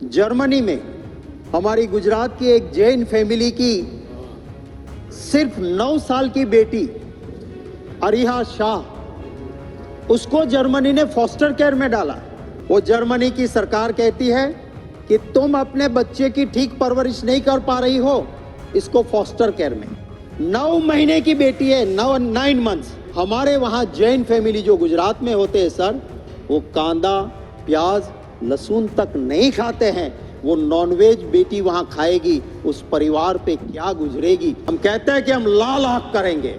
Germany में हमारी गुजरात की एक जैन फैमिली की सिर्फ 9 साल की बेटी अरिहा शाह, उसको जर्मनी ने फॉस्टर केयर में डाला। वो जर्मनी की सरकार कहती है कि तुम अपने बच्चे की ठीक परवरिश नहीं कर पा रही हो, इसको फॉस्टर केयर में। 9 महीने की बेटी है, 9 मंथ्स। हमारे वहाँ जैन फैमिली जो गुजरात में होते हैं सर, वो कांदा, प्याज, लहसुन तक नहीं खाते हैं। वो नॉनवेज बेटी वहाँ खाएगी, उस परिवार पे क्या गुजरेगी। हम कहते हैं कि हम लाल आंख करेंगे,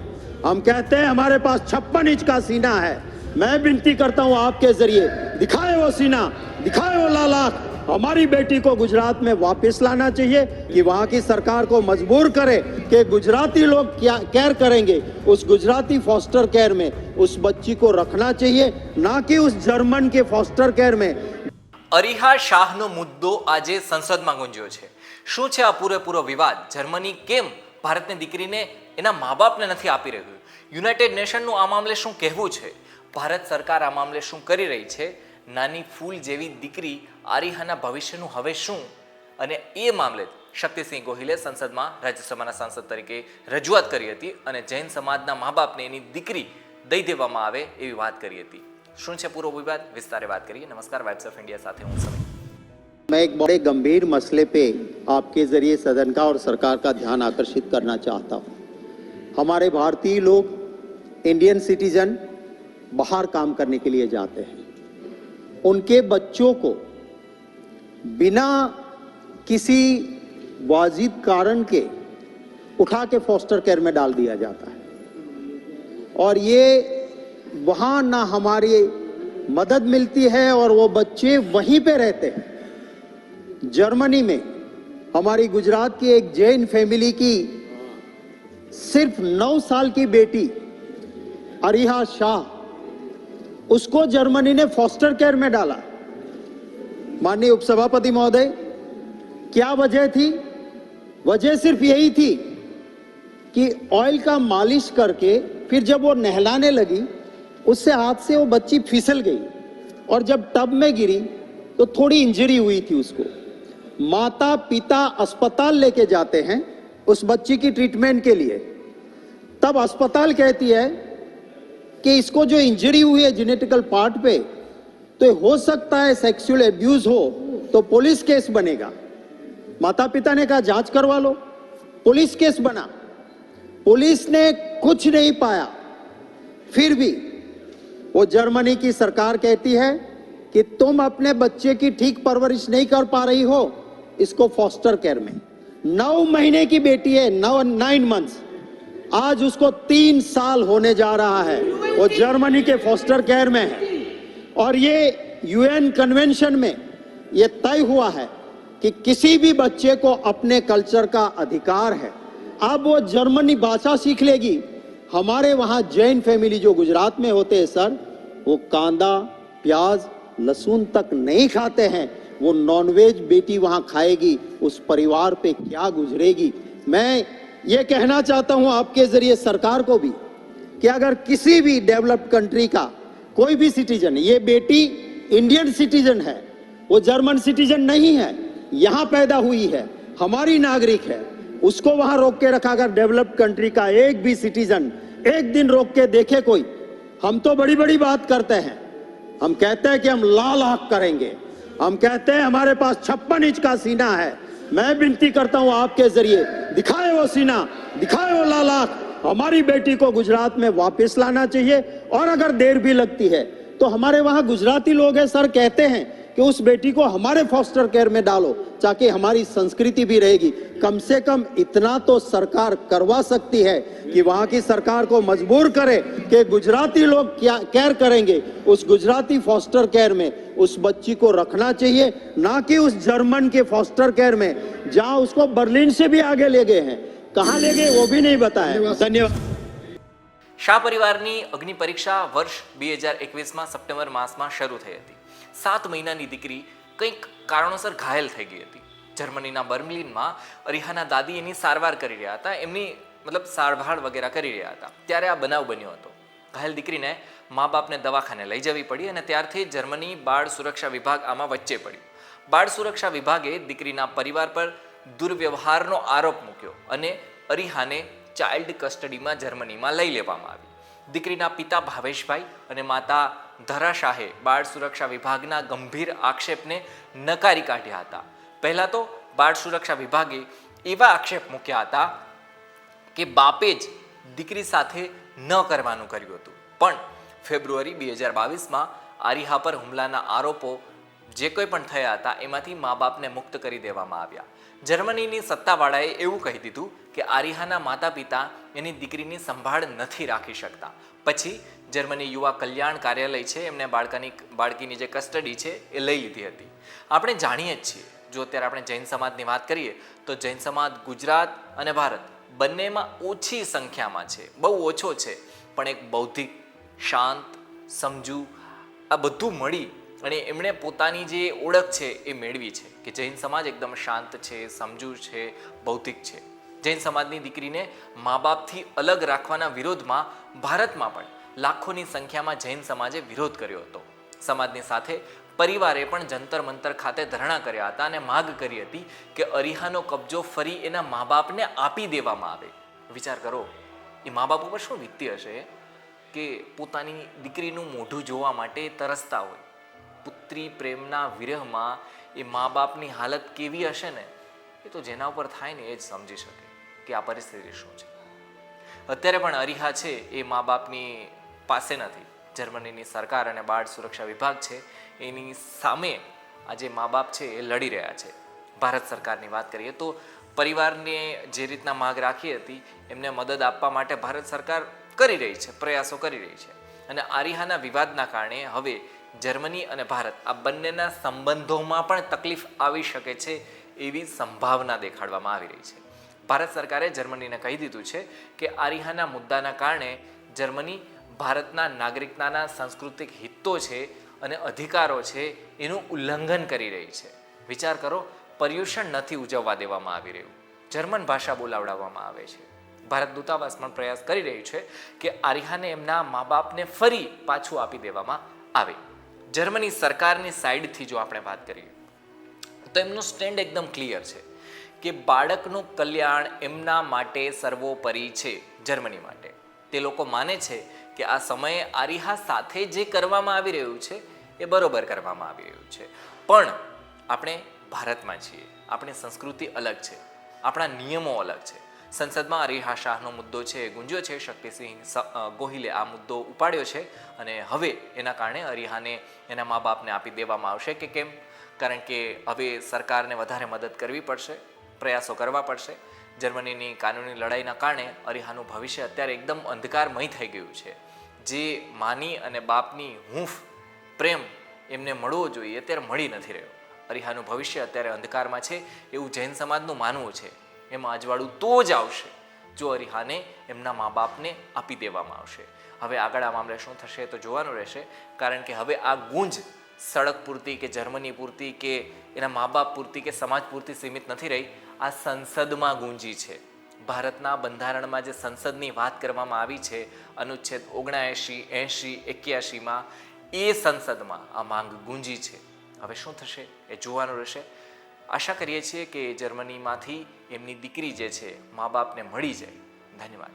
हम कहते हैं हमारे पास 56 इंच का सीना है। मैं विनती करता हूँ आपके जरिए, दिखाए वो सीना, दिखाए वो लाल आंख। हमारी बेटी को गुजरात में वापस लाना चाहिए कि वहाँ की सरकार को मजबूर करे कि गुजराती लोग क्या केयर करेंगे, उस गुजराती फॉस्टर केयर में उस बच्ची को रखना चाहिए, ना कि उस जर्मन के फॉस्टर केयर में। અરીહા શાહનો મુદ્દો આજે સંસદમાં ગુંજ્યો છે. શું છે આ પૂરેપૂરો વિવાદ? જર્મની કેમ ભારતની દીકરીને એના મા બાપને નથી આપી રહ્યું? યુનાઇટેડ નેશનનું આ મામલે શું કહેવું છે? ભારત સરકાર આ મામલે શું કરી રહી છે? નાની ફૂલ જેવી દીકરી આરીહાના ભવિષ્યનું હવે શું? અને એ મામલે શક્તિસિંહ ગોહિલે સંસદમાં રાજ્યસભાના સાંસદ તરીકે રજૂઆત કરી હતી અને જૈન સમાજના મા બાપને એની દીકરી દઈ દેવામાં આવે એવી વાત કરી હતી. શું છે પૂરો વિવાદ? વિસ્તારે વાત કરીએ. નમસ્કાર, વાઇબ્સ ઓફ इंडिया સાથે હું સમીર. मैं एक बड़े गंभीर मसले पे आपके जरिए सदन का और सरकार का ध्यान आकर्षित करना चाहता हूँ। हमारे भारतीय लोग, इंडियन सिटीजन, बाहर काम करने के लिए जाते हैं। उनके बच्चों को बिना किसी वाजिब कारण के उठा के फॉस्टर केयर में डाल दिया जाता है, और ये वहाँ ना हमारी मदद मिलती है और वो बच्चे वहीं पे रहते हैं। जर्मनी में हमारी गुजरात की एक जैन फैमिली की सिर्फ 9 साल की बेटी अरिहा शाह, उसको जर्मनी ने फॉस्टर केयर में डाला। माननीय उपसभापति महोदय, क्या वजह थी? वजह सिर्फ यही थी कि ऑयल का मालिश करके फिर जब वो नहलाने लगी, उससे हाथ से वो बच्ची फिसल गई और जब टब में गिरी तो थोड़ी इंजरी हुई थी उसको। माता पिता अस्पताल लेके जाते हैं उस बच्ची की ट्रीटमेंट के लिए। तब अस्पताल कहती है कि इसको जो इंजरी हुई है जेनेटिकल पार्ट पे, तो हो सकता है सेक्सुअल एब्यूज हो, तो पुलिस केस बनेगा। माता पिता ने कहा जांच करवा लो, पुलिस केस बना। पुलिस ने कुछ नहीं पाया। फिर भी वो जर्मनी की सरकार कहती है कि तुम अपने बच्चे की ठीक परवरिश नहीं कर पा रही हो, इसको फॉस्टर केयर में। 9 महीने की बेटी है, 9 मंथ्स। आज उसको 3 साल होने जा रहा है, वो जर्मनी के फॉस्टर केयर में है। और ये यूएन कन्वेंशन में ये तय हुआ है कि किसी भी बच्चे को अपने कल्चर का अधिकार है। अब वो जर्मनी भाषा सीख लेगी। हमारे वहाँ जैन फैमिली जो गुजरात में होते हैं सर, वो कांदा, प्याज, लहसुन तक नहीं खाते हैं। वो नॉनवेज बेटी वहाँ खाएगी, उस परिवार पे क्या गुजरेगी। मैं ये कहना चाहता हूँ आपके जरिए सरकार को भी कि अगर किसी भी डेवलप्ड कंट्री का कोई भी सिटीजन, ये बेटी इंडियन सिटीजन है, वो जर्मन सिटीजन नहीं है, यहाँ पैदा हुई है, हमारी नागरिक है, उसको वहां रोक के रखा। अगर डेवलप्ड कंट्री का एक भी सिटीजन एक दिन रोक के देखे कोई, हम तो बड़ी बड़ी बात करते हैं, हम कहते हैं कि हम लाल आंख करेंगे, हम कहते हैं हमारे पास 56 इंच का सीना है। मैं विनती करता हूं आपके जरिए, दिखाए वो सीना, दिखाए वो लाल आंख। हमारी बेटी को गुजरात में वापस लाना चाहिए, और अगर देर भी लगती है तो हमारे वहां गुजराती लोग हैं सर, कहते हैं कि उस बेटी को हमारे फॉस्टर केयर में डालो, ताकि हमारी संस्कृति भी रहेगी। कम से कम इतना तो सरकार करवा सकती है कि वहां की सरकार को मजबूर करे कि गुजराती लोग क्या केयर करेंगे, उस गुजराती फॉस्टर केयर में उस बच्ची को रखना चाहिए, ना कि उस जर्मन के फॉस्टर केयर में, जहां उसको बर्लिन से भी आगे ले गए हैं। कहां ले गए वो भी नहीं बताया। धन्यवाद. શાહ પરિવારની અગ્નિ પરીક્ષા વર્ષ 2021માં સપ્ટેમ્બર માસમાં શરૂ થઈ હતી. 7 મહિનાની દીકરી કંઈક કારણોસર ઘાયલ થઈ ગઈ હતી. જર્મનીના બર્લિનમાં અરીહાના દાદી એની સારવાર કરી રહ્યા હતા, એમની સારભાળ વગેરે કરી રહ્યા હતા. ત્યારે આ બનાવ બન્યો હતો. ઘાયલ દીકરીને મા બાપને દવાખાને લઈ જવી પડી અને ત્યારથી જર્મની બાળ સુરક્ષા વિભાગ આમાં વચ્ચે પડ્યું. બાળ સુરક્ષા વિભાગે દીકરીના પરિવાર પર દુર્વ્યવહારનો આરોપ મૂક્યો અને અરીહાને ચાઇલ્ડ કસ્ટડીમાં જર્મનીમાં લઈ લેવામાં આવી. દીકરીના પિતા ભાવેશભાઈ અને માતા ધરા શાહે બાળ સુરક્ષા વિભાગના ગંભીર આક્ષેપને નકારી કાઢ્યા હતા. પહેલા તો બાળ સુરક્ષા વિભાગે એવા આક્ષેપ મૂક્યા હતા કે બાપે જ દીકરી સાથે ન કરવાનું કર્યું હતું. પણ ફેબ્રુઆરી 2022માં આરિહા પર હુમલાના આરોપો જે કોઈ પણ થયા હતા એમાંથી મા બાપને મુક્ત કરી દેવામાં આવ્યા. જર્મનીની સત્તાવાળાએ એવું કહી દીધું કે આરિહાના માતા પિતા એની દીકરીની સંભાળ નથી રાખી શકતા. પછી જર્મની યુવા કલ્યાણ કાર્યાલય છે એમને બાળકીની જે કસ્ટડી છે એ લઈ લીધી હતી. આપણે જાણીએ જ છીએ, જો અત્યારે આપણે જૈન સમાજની વાત કરીએ તો જૈન સમાજ ગુજરાત અને ભારત બંનેમાં ઓછી સંખ્યામાં છે, બહુ ઓછો છે, પણ એક બૌદ્ધિક, શાંત, સમજુ આ બધું મળી અને એમણે પોતાની જે ઓળખ છે એ મેળવી છે કે જૈન સમાજ એકદમ શાંત છે, સમજુ છે, બૌદ્ધિક છે. જૈન સમાજની દીકરીને મા બાપથી અલગ રાખવાના વિરોધમાં ભારતમાં પણ લાખોની સંખ્યામાં જૈન સમાજે વિરોધ કર્યો હતો. સમાજની સાથે પરિવારે પણ જંતર મંતર ખાતે ધરણા કર્યા હતા અને માગ કરી હતી કે અરીહાનો કબજો ફરી એના મા બાપને આપી દેવામાં આવે. વિચાર કરો, એ મા બાપ ઉપર શું વીતતી હશે કે પોતાની દીકરીનું મોઢું જોવા માટે તરસતા હોય. પુત્રી પ્રેમના વિરહમાં એ મા બાપની હાલત કેવી હશે ને, એ તો જેના ઉપર થાય ને એ જ સમજી શકે કે આ પરિસ્થિતિ શું છે. અત્યારે પણ અરીહા છે એ મા બાપની પાસે નથી. જર્મનીની સરકાર અને બાળ સુરક્ષા વિભાગ છે એની સામે આજે મા બાપ છે એ લડી રહ્યા છે. ભારત સરકારની વાત કરીએ તો પરિવારને જે રીતના માગ રાખી હતી એમને મદદ આપવા માટે ભારત સરકાર કરી રહી છે, પ્રયાસો કરી રહી છે. અને આરિહાના વિવાદના કારણે હવે જર્મની અને ભારત આ બંનેના સંબંધોમાં પણ તકલીફ આવી શકે છે એવી સંભાવના દેખાડવામાં આવી રહી છે. ભારત સરકારે જર્મનીને કહી દીધું છે કે આરિહાના મુદ્દાના કારણે જર્મની ભારતના નાગરિકતાના સાંસ્કૃતિક હિતો છે અને અધિકારો છે એનું ઉલ્લંઘન કરી રહી છે. વિચાર કરો, પર્યુષણ નથી ઉજવવા દેવામાં આવી રહ્યું, જર્મન ભાષા બોલાવડાવવામાં આવે છે. ભારત દૂતાવાસ પણ પ્રયાસ કરી રહ્યું છે કે આરિહાને એમના મા બાપને ફરી પાછું આપી દેવામાં આવે. જર્મની સરકારની સાઈડથી જો આપણે વાત કરીએ તો એમનું સ્ટેન્ડ એકદમ ક્લિયર છે કે બાળકનું કલ્યાણ એમના માટે સર્વોપરી છે. જર્મની માટે તે લોકો માને છે કે આ સમયે આરિહા સાથે જે કરવામાં આવી રહ્યું છે એ બરોબર કરવામાં આવી રહ્યું છે. પણ આપણે ભારતમાં છીએ, આપણી સંસ્કૃતિ અલગ છે, આપણા નિયમો અલગ છે. સંસદમાં અરીહા શાહનો મુદ્દો છે ગુંજ્યો છે. શક્તિસિંહ ગોહિલે આ મુદ્દો ઉપાડ્યો છે અને હવે એના કારણે અરીહાને એના મા બાપને આપી દેવામાં આવશે કે કેમ? કારણ કે હવે સરકારને વધારે મદદ કરવી પડશે, પ્રયાસો કરવા પડશે. જર્મનીની કાનૂની લડાઈના કારણે અરીહાનું ભવિષ્ય અત્યારે એકદમ અંધકારમય થઈ ગયું છે. જે માની અને બાપની હૂંફ પ્રેમ એમને મળવો જોઈએ અત્યારે મળી નથી રહ્યો. અરીહાનું ભવિષ્ય અત્યારે અંધકારમાં છે એવું જૈન સમાજનું માનવું છે. એમાં અજવાળું તો જ આવશે જો અરીહાને એમના મા બાપને આપી દેવામાં આવશે. હવે આગળ આ મામલે શું થશે તો જોવાનું રહેશે, કારણ કે હવે આ ગુંજ સડક પૂરતી કે જર્મની પૂરતી કે એના મા બાપ પૂરતી કે સમાજ પૂરતી સીમિત નથી રહી, આ સંસદમાં ગુંજી છે. ભારતના બંધારણમાં જે સંસદની વાત કરવામાં આવી છે અનુચ્છેદ 79, 80, 81માં એ સંસદમાં આ માંગ ગુંજી છે. હવે શું થશે એ જોવાનું રહેશે. આશા કરીએ છીએ કે જર્મનીમાંથી એમની દીકરી જે છે મા બાપને મળી જાય. ધન્યવાદ.